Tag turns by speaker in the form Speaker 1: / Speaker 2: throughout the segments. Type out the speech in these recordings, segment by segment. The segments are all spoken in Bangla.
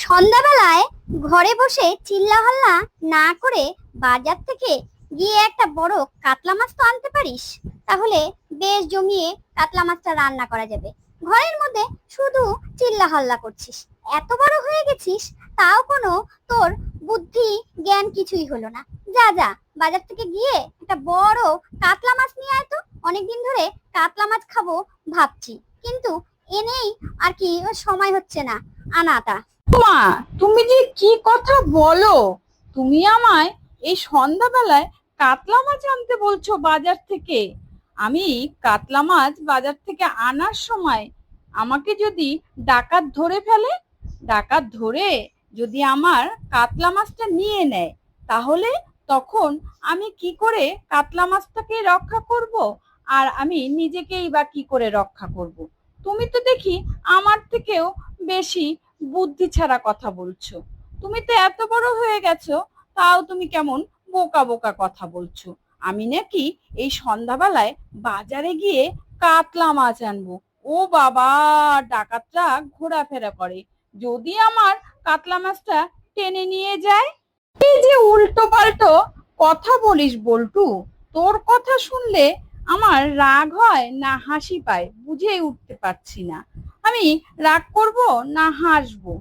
Speaker 1: সন্ধ্যাবেলায় ঘরে বসে চিল্লাহল্লা না করে বাজার থেকে গিয়ে একটা বড় কাতলা মাছ তো আনতে পারিস। তাহলে বেশ জমিয়ে কাতলা মাছটা রান্না করা যাবে। ঘরের মধ্যে শুধু চিল্লাহল্লা করছিস, এত বড় হয়ে গেছিস, তাও কোনো তোর বুদ্ধি জ্ঞান কিছুই হলো না। যা যা, বাজার থেকে গিয়ে একটা বড় কাতলা মাছ নিয়ে আয় তো। অনেকদিন ধরে কাতলা মাছ খাবো ভাবছি, কিন্তু এনেই আর কি সময় হচ্ছে না আনাটা।
Speaker 2: মা, তুমি যে কি কথা বলো! তুমি আমায় এই সন্ধ্যাবেলায় কাতলা মাছ আনতে বলছো বাজার থেকে? আমি কাতলা মাছ বাজার থেকে আনার সময় আমাকে যদি ডাকাত ধরে ফেলে, ডাকাত ধরে যদি আমার কাতলা মাছটা নিয়ে নেয়, তাহলে তখন আমি কি করে কাতলা মাছটাকে রক্ষা করব? আর আমি নিজেকেই বা কি করে রক্ষা করব? তুমি তো দেখি আমার থেকেও বেশি বুদ্ধি ছাড়া কথা বলছো। তুমি তো এত বড় হয়ে গেছো, তাও তুমি কেমন বোকা বোকা কথা বলছো। আমি নাকি এই সন্ধ্যাবেলায় বাজারে গিয়ে কাতলা মাছ আনবো? ও বাবা, ডাকাতরা ঘোরাফেরা করে, যদি আমার কাতলা মাছটা টেনে নিয়ে যায়! এই যে উল্টো পাল্টো কথা বলিস বল্টু, তোর কথা শুনলে আমার রাগ হয় না হাসি পায় বুঝেই উঠতে পারছি না। আমি রাগ করব না হাসবো?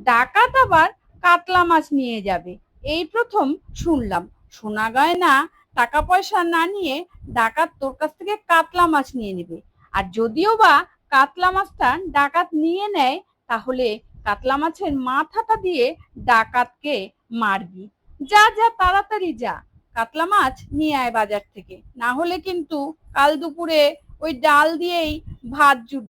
Speaker 2: ডাকাত আবার কাতলা মাছ নিয়ে যাবে, এই প্রথম শুনলাম। শোনা যায় না টাকা পয়সা না নিয়ে ডাকাত তোর কাছ থেকে কাতলা মাছ নিয়ে নেবে। আর যদিও বা কাতলা মাছটা ডাকাত নিয়ে নেয়, তাহলে কাতলা মাছের মাথাটা দিয়ে ডাকাতকে মারবি। যা যা, তাড়াতাড়ি যা, কাতলা মাছ নিয়ে আয় বাজার থেকে, না হলে কিন্তু কাল দুপুরে ওই ডাল দিয়েই ভাত জুটবে।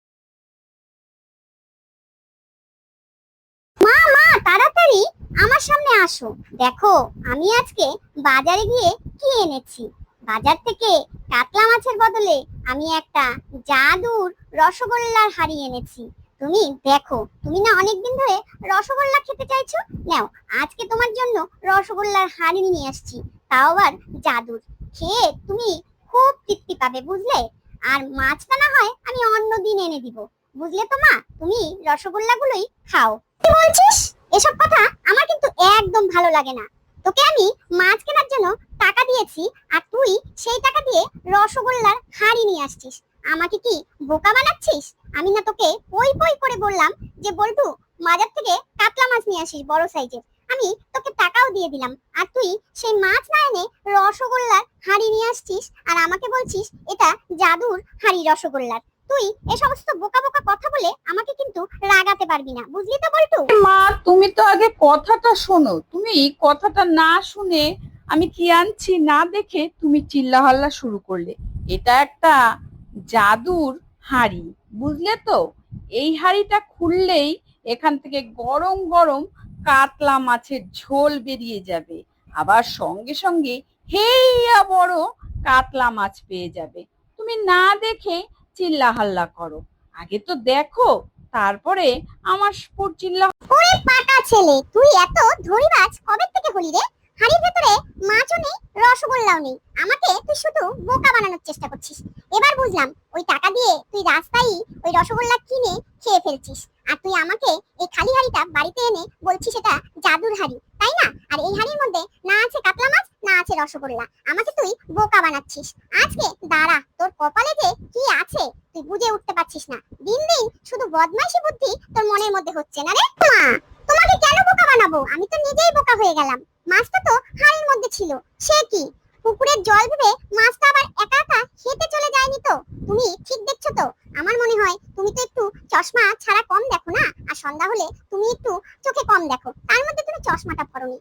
Speaker 1: মা মা, তাড়াতাড়ি আমার সামনে আসো। দেখো, আমি আজকে বাজারে গিয়ে কি এনেছি। বাজার থেকে কাতলা মাছের বদলে আমি একটা জাদুর রসগোল্লার হাড়ি এনেছি। তুমি দেখো, তুমি না অনেকদিন ধরে রসগোল্লা খেতে চাইছো, নাও আজকে তোমার জন্য রসগোল্লার হাড়ি নিয়ে আসছি, তাও আবার জাদুর। খেয়ে তুমি খুব তৃপ্তি পাবে, বুঝলে? আর মাছটা না হয় আমি অন্য দিন এনে দিব, বুঝলে তো মা? তুমি রসগোল্লাগুলোই খাও। কি বলছিস? এসব কথা আমার কিন্তু একদম ভালো লাগে না। তোকে আমি মাছ কেনার জন্য টাকা দিয়েছি, আর তুই সেই টাকা দিয়ে রসগোল্লার হাড়ি নিয়ে আসছিস। আমাকে কি বোকা বানাচ্ছিস? আমি না তোকে পই পই করে বললাম যে বল্টু, বাজার থেকে কাতলা মাছ নিয়ে আসিস বড় সাইজের। আমি তোকে টাকাও দিয়ে দিলাম, আর তুই সেই মাছ না এনে রসগোল্লার হাড়ি নিয়ে আসছিস, আর আমাকে বলছিস এটা জাদুর হাড়ি রসগোল্লার। তুই এই সমস্ত বোকা বোকা কথা বলে আমাকে কিন্তু রাগাতে পারবি না, বুঝলি তো বল্টু?
Speaker 2: মা, তুমি তো আগে কথাটা শোনো। তুমি কথাটা না শুনে আমি কি আনছি না দেখে তুমি চিল্লাহাল্লা শুরু করলে। এটা একটা জাদুর হাঁড়ি, বুঝলে তো? এই হাঁড়িটা খুললেই এখান থেকে গরম গরম কাতলা মাছের ঝোল বেরিয়ে যাবে, আবার সঙ্গে সঙ্গে হেইয়া বড় কাতলা মাছ পেয়ে যাবে। তুমি না দেখে চিল্লাহাল্লা করো, আগে তো দেখো, তারপরে আমার উপর চিল্লা।
Speaker 1: ওরে পাকা ছেলে, তুই এত ধরিবাজ কবে থেকে হলি রে? হাড়ির ভেতরে মাছও নেই, রসগোল্লাও নেই, আমাকে তুই শুধু বোকা বানানোর চেষ্টা করছিস। এবার বুঝলাম, ওই টাকা দিয়ে তুই রাস্তায় ওই রসগোল্লা কিনে খেয়ে ফেলছিস, আর তুই আমাকে এই খালি হাড়িটা বাড়িতে এনে বলছিস এটা জাদুর হাড়ি, তাই না? আর এই হাড়ির মধ্যে না আছে কাতলা মাছ, না আছে রসগোল্লা, আমাকে তুই বোকা বানাচ্ছিস। আজকে দাঁড়া, তোর কপালে যে কি আছে তুই বুঝে উঠতে পারছিস না। দিন দিন শুধু বদমাইশি বুদ্ধি তোর মনের মধ্যে হচ্ছে না রে। মা, তোমাকে কেন বোকা বানাবো? আমি তো নিজেই বোকা হয়ে গেলাম। মাছটা তো হাড়ির মধ্যে ছিল, সে কি পুকুরের জল ভেবে মাছটা আবার একা একা খেতে চলে যায়নি তো? তুমি ঠিক দেখছো তো? আমার মনে হয় তুমি তো একটু চশমা ছাড়া কম দেখো না, আর সন্ধ্যা হলে তুমি একটু চোখে কম দেখো, তার মধ্যে তুমি চশমাটা পরোনি।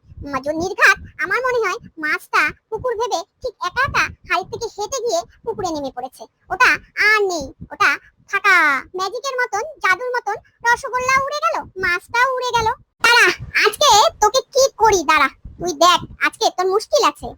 Speaker 1: নির্ঘাত আমার মনে হয় মাছটা পুকুর ভেবে ঠিক একা একা হাড়ি থেকে হেঁটে গিয়ে পুকুরে নেমে পড়েছে। ওটা আর নেই, ওটা ফাঁকা। ম্যাজিকের মতন, জাদুর মতন রসগোল্লা উড়ে গেল, মাছটাও উড়ে গেল। দাঁড়া, আজকে তোকে কি করি, দাঁড়া তুই দেখ, আজকে তোর মুশকিল আছে।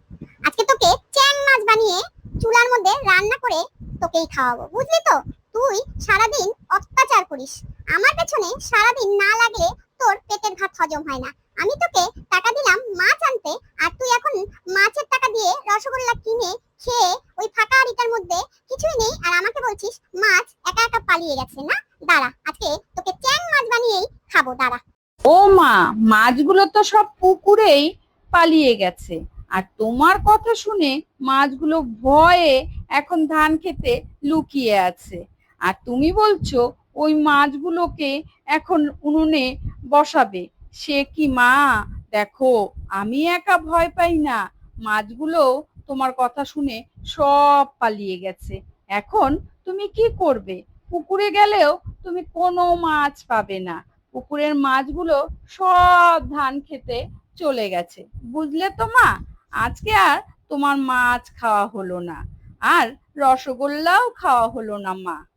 Speaker 1: আজকে তোকে চ্যাং মাছ বানিয়ে চুলার মধ্যে রান্না করে তোকেই খাওয়াবো, বুঝলি তো? তুই সারাদিন অত্যাচার করিস, আমার পেছনে সারাদিন না লাগলে তোর পেটের ভাত হজম হয় না। আমি তোকে টাকা দিলাম মাছ আনতে, আর তুই এখন মাছের টাকা দিয়ে রসগোল্লা কিনে খেয়ে ওই ফাঁকা হাড়িটার মধ্যে কিছুই নেই, আর আমাকে বলছিস মাছ একা একা পালিয়ে গেছে না? দাঁড়া, আজকে তোকে চ্যাং মাছ বানিয়েই খাবো, দাঁড়া।
Speaker 2: ও মা, মাছগুলো তো সব পুকুরেই পালিয়ে গেছে। আর তোমার কথা শুনে মাছগুলো ভয়ে এখন ধান খেতে লুকিয়ে আছে। আর তুমি বলছো ওই মাছগুলোকে এখন উনুনে বসাবে। সে কি মা, দেখো আমি একা ভয় পাই না, মাছগুলো তোমার কথা শুনে সব পালিয়ে গেছে। এখন তুমি কি করবে? পুকুরে গেলেও তুমি কোনো মাছ পাবে না। পুকুরের মাছগুলো সব ধান খেতে চলে গেছে, বুঝলে তো মা? আজকে আর তোমার মাছ খাওয়া হলো না, আর রসগোল্লাও খাওয়া হলো না মা।